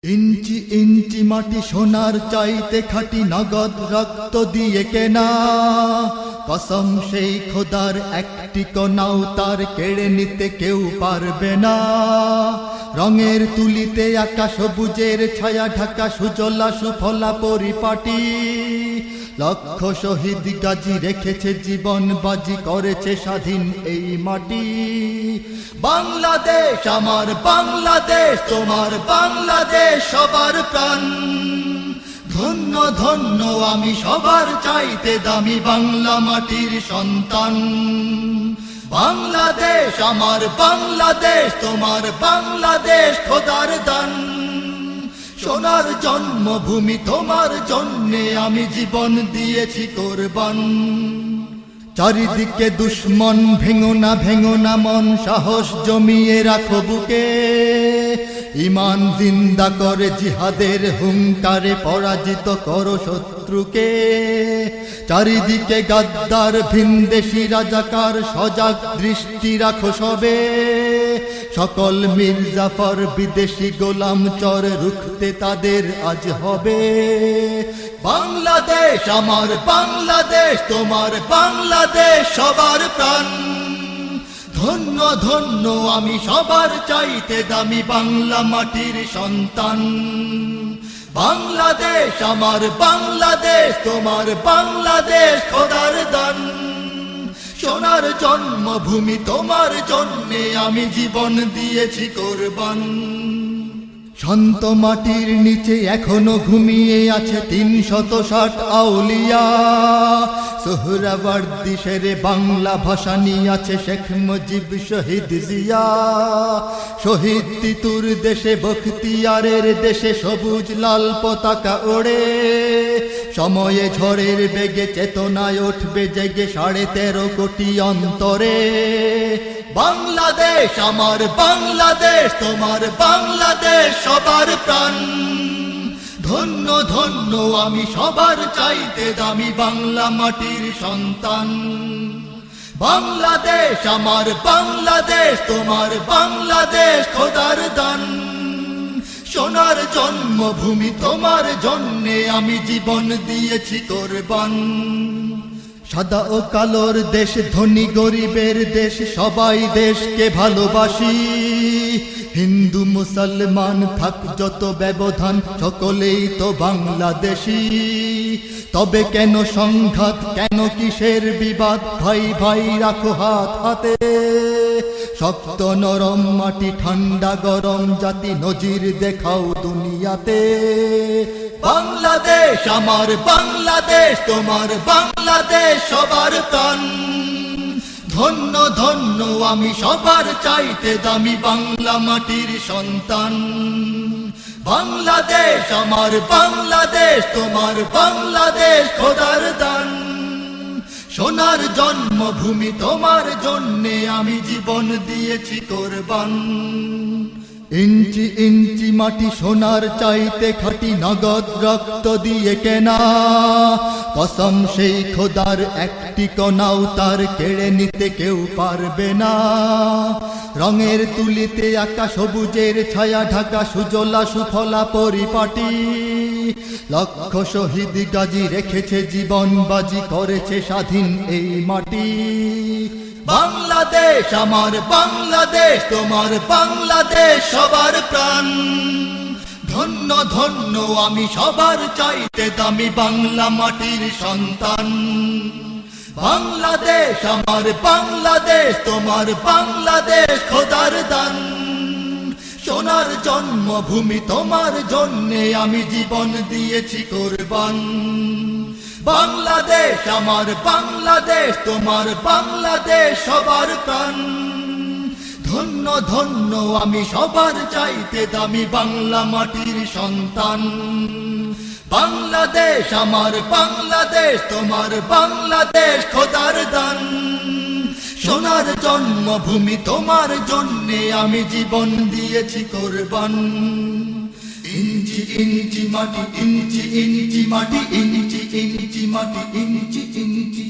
ইঞ্চি ইঞ্চি মাটি সোনার চাইতে খাঁটি, নগদ রক্ত দিয়ে কেনা। কসম সেই খোদার, একটি কণাও তার কেড়ে নিতে কেউ পারবে না। রঙের তুলিতে আকাশ সবুজের ছায়া ঢাকা, সুজলা সুফলা পরিপাটি। লক্ষ শহীদ গাজী রেখেছে জীবন বাজি, করেছে স্বাধীন এই মাটি। বাংলাদেশ আমার বাংলাদেশ, তোমার বাংলাদেশ সবার প্রাণ। ধন্য ধন্য আমি সবার চাইতে দামি বাংলা মাটির সন্তান। বাংলাদেশ আমার বাংলাদেশ, তোমার বাংলাদেশ খোদার দান। সোনার জন্মভূমি, তোমার জন্যে আমি জীবন দিয়েছি কোরবান। চারিদিকে দুশ্মন, ভেঙো না মন, সাহস জমিয়ে রাখো বুকে। ঈমান জিন্দা করে জিহাদের হুঙ্কারে, পরাজিত করো শত্রুকে। চারিদিকে গাদ্দার ভিনদেশি রাজাকার, সজাগ দৃষ্টি রাখো সবে। সকল মির্জাফর বিদেশি গোলাম চর, রুখতে তাদের আজ হবে। বাংলাদেশ আমার বাংলাদেশ, তোমার বাংলাদেশ সবার প্রাণ। ধন্য ধন্য আমি সবার চাইতে দামি বাংলা মাটির সন্তান। বাংলাদেশ আমার বাংলাদেশ, তোমার বাংলাদেশ খোদার দান। সোনার জন্মভূমি, তোমার জন্যে আমি জীবন দিয়েছি কোরবান। শান্ত মাটির নিচে এখনো ঘুমিয়ে আছে ৩৬০ আউলিয়া। সোহরাওয়ার্দী শেরে বাংলা ভাষা নিয়ে আছে শেখ মুজিব, শহীদ জিয়া। শহীদ তিতুর দেশে, বখতিয়ারের দেশে সবুজ লাল পতাকা ওড়ে। সময়ে ঝড়ের বেগে চেতনায় উঠবে জেগে ১৩.৫ কোটি অন্তরে। বাংলাদেশ আমার বাংলাদেশ, তোমার বাংলাদেশ সবার প্রাণ। ধন্য ধন্য আমি সবার চাইতে দামি বাংলা মাটির সন্তান। বাংলাদেশ আমার বাংলাদেশ, তোমার বাংলাদেশ খোদার দান। সোনার জন্মভূমি, তোমার জন্যে আমি জীবন দিয়েছি কোরবান। সাদা ও কালোর দেশ, ধনী গরিবের দেশ, সবাই দেশকে ভালোবাসি। হিন্দু মুসলমান থাক যত ব্যবধান, সকলেই তো বাংলাদেশী। তবে কেন সংঘাত, কেন কিসের বিবাদ? ভাই ভাই রাখো হাত হাতে। শক্ত নরম মাটি, ঠান্ডা গরম জাতি, নজির দেখাও দুনিয়াতে। বাংলাদেশ আমার বাংলাদেশ, তোমার বাংলাদেশ সবার প্রাণ। ধন্য ধন্য আমি সবার চাইতে দামি বাংলা মাটির সন্তান। বাংলাদেশ আমার বাংলাদেশ, তোমার বাংলাদেশ খোদার দান। সোনার জন্মভূমি, তোমার জন্যে আমি জীবন দিয়েছি কোরবান। ইঞ্চি ইঞ্চি মাটি সোনার চাইতে খাঁটি, নগদ রক্ত দিয়ে কেনা। কসম সেই খোদার, একটি কণাও তার কেড়ে নিতে কেউ পারবে না। রঙের তুলিতে আকাশ সবুজের ছায়া ঢাকা, সুজলা সুফলা পরিপাটি। লক্ষ শহীদ গাজী রেখেছে জীবন বাজি, করেছে স্বাধীন এই মাটি। বাংলাদেশ আমার বাংলাদেশ, তোমার বাংলাদেশ সবার প্রাণ। ধন্য ধন্য আমি সবার চাইতে দামি বাংলা মাটির সন্তান। বাংলাদেশ আমার বাংলাদেশ, তোমার বাংলাদেশ খোদার দান। সোনার জন্মভূমি, তোমার জন্যে আমি জীবন দিয়েছি কোরবান। বাংলাদেশ আমার বাংলাদেশ, তোমার বাংলাদেশ সবার প্রাণ। ধন্য ধন্য আমি সবার চাইতে দামি বাংলা মাটির সন্তান। বাংলাদেশ আমার বাংলাদেশ, তোমার বাংলাদেশ খোদার দান। সোনার জন্মভূমি, তোমার জন্যে আমি জীবন দিয়েছি কোরবান। ইঞ্চি ইঞ্চি মাটি, ইঞ্চি ইঞ্চি মাটি, ইঞ্চি ইঞ্চি মাটি, ইঞ্চি ইঞ্চি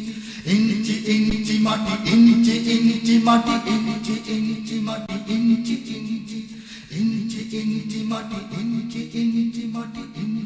ইঞ্চি ইঞ্চি মাটি, ইঞ্চি ইঞ্চি মাটি, ইঞ্চি ইঞ্চি মাটি, ইঞ্চি ইঞ্চি ইঞ্চি ইঞ্চি মাটি ইঞ্চি ইঞ্চি মাটি ইঞ্চি